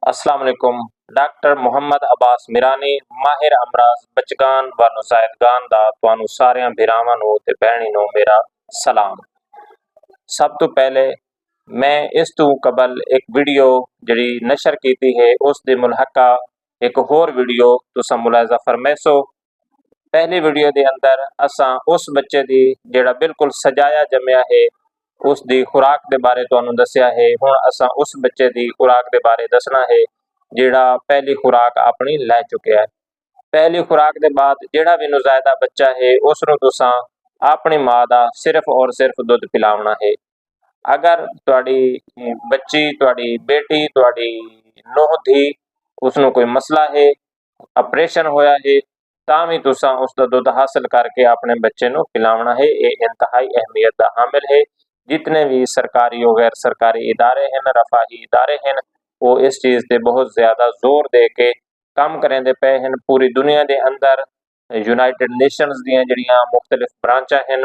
अस्सलाम वालेकुम। डॉक्टर मुहम्मद अब्बास मिरानी माहिर अमराज बचगान व नुज़ायदगान दा तुहानू सारियां भिरावां नू ते भैणी नू मेरा सलाम। सब तो पहले मैं इस तू कबल एक वीडियो जड़ी नशर कीती है उस दे मुलहका एक होर वीडियो तुसा मुलाजा फरमैसो। पहली वीडियो दे अंदर असां उस बच्चे दी जेड़ा बिल्कुल सजाया जमया है उस दी खुराक दे बारे तुहानू दस्या है। हुण असां उस बच्चे दी खुराक दे बारे दसना है जेड़ा पहली खुराक अपनी लै चुकिया है। पहली खुराक दे बाद जेड़ा भी नुज़ायदा बच्चा है उसनू तुसां अपनी मां दा सिर्फ और सिर्फ दुध पिलावना है। अगर तुहाडी बच्ची, तुहाडी बेटी, तुहाडी नूह धी उसनू कोई मसला है, ऑपरेशन होया है, तां भी तुसां उसदा दुध हासिल करके अपने बच्चे नू पिलावना है। ये इंतहाई अहमियत दा हामिल है। जितने भी सरकारी और गैर सरकारी इदारे हैं, रफाही इदारे हैं, वो इस चीज़ ते बहुत ज़्यादा जोर दे के काम करेंदे पे हैं। पूरी दुनिया दे अंदर यूनाइटेड नेशंस दियां जड़ियां मुख्तलिफ ब्रांचा हैं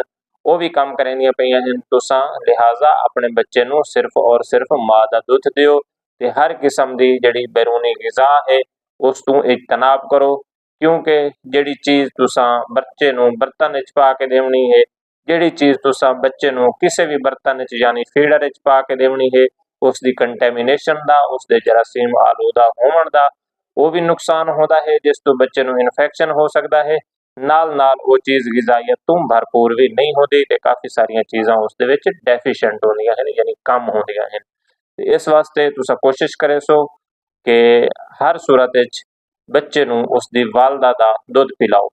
वो भी काम करेंदियां पईयां हैं। तुसां लिहाजा अपने बच्चे नू सिर्फ और सिर्फ मां दा दुध दिओ ते हर किस्म दी जड़ी बैरूनी गिज़ा है उस तू इजतनाब करो, क्योंकि जड़ी चीज़ तुसां बच्चे नू बर्तन विच पा के देवनी है, जड़ी चीज़ तुसां बच्चे नू किसी भी बर्तन विच यानी फीडर विच पा के देवनी है, उसदी कंटेमिनेशन दा, उसदे जरासीम आलूदा होवण दा वो भी नुकसान होता है जिस तो बच्चे नू इन्फेक्शन हो सकता है। नाल नाल वो चीज़ गिजाइत तो भरपूर भी नहीं होती ते काफ़ी सारियां चीज़ां उसदे विच डेफिशिएंट होंदियां हैं यानी कम होंदियां हैं। इस वास्ते तुसां कोशिश करे सो कि हर सूरत विच बच्चे नू उसदी वालदा दा दुध पिलाओ।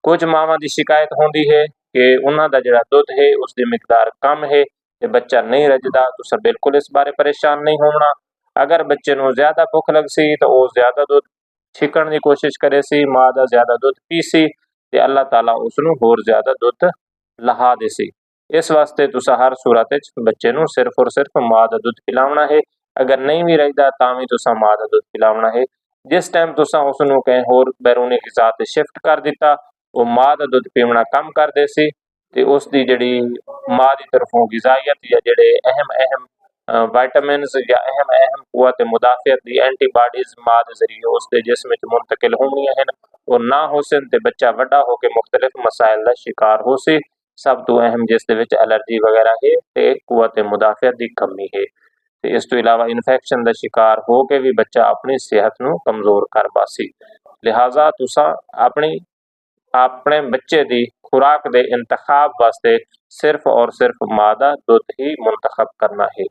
कुछ मावां दी शिकायत होंदी है कि उन्हां दा जिहड़ा दुध है उसदी मिकदार कम है ते बच्चा नहीं रजदा। तुसां बिल्कुल इस बारे परेशान नहीं होना। अगर बच्चे नू ज़्यादा भुख लगसी तो वो ज़्यादा दुध छिकण दी कोशिश करे सी, मां दा ज़्यादा दुध पीसी ते अल्लाह ताला उसनू होर ज़्यादा दुध लहा देसी। इस वास्ते तुसां हर सूरत विच बच्चे नू सिर्फ और सिर्फ मां दा दुध पिलावना है। अगर नहीं भी रजदा तां भी तुसां मां दा दुध पिलावना है। जिस टाइम तुसां उसनू कहीं होर बैरूनी गिज़ा ते शिफ्ट कर दिता वो मां दा दुध पीवना कम कर देसी ते उसदी जड़ी मां दी तरफों गिज़ाइत या जेड़े अहम अहम विटामिन्स या अहम अहम कुव्वत मुदाफ़ियत दी एंटीबॉडीज़ मां दे ज़रिए उसदे जिस्म विच मुंतकिल होणियां हन वो ना होसन ते बच्चा वड्डा होके मुख्तलिफ मसाइल दा शिकार होसी। सब तो अहम जिसदे विच एलर्जी वगैरह है ते कुव्वत मुदाफ़ियत दी कमी है। ते इस तो इलावा इन्फेक्शन दा शिकार हो के भी बच्चा अपनी सेहत नू कमज़ोर कर बासी। लिहाजा तुसां अपने बच्चे दी खुराक दे इंतखाब वास्ते सिर्फ और सिर्फ मां दा दुध ही मुंतखब करना है।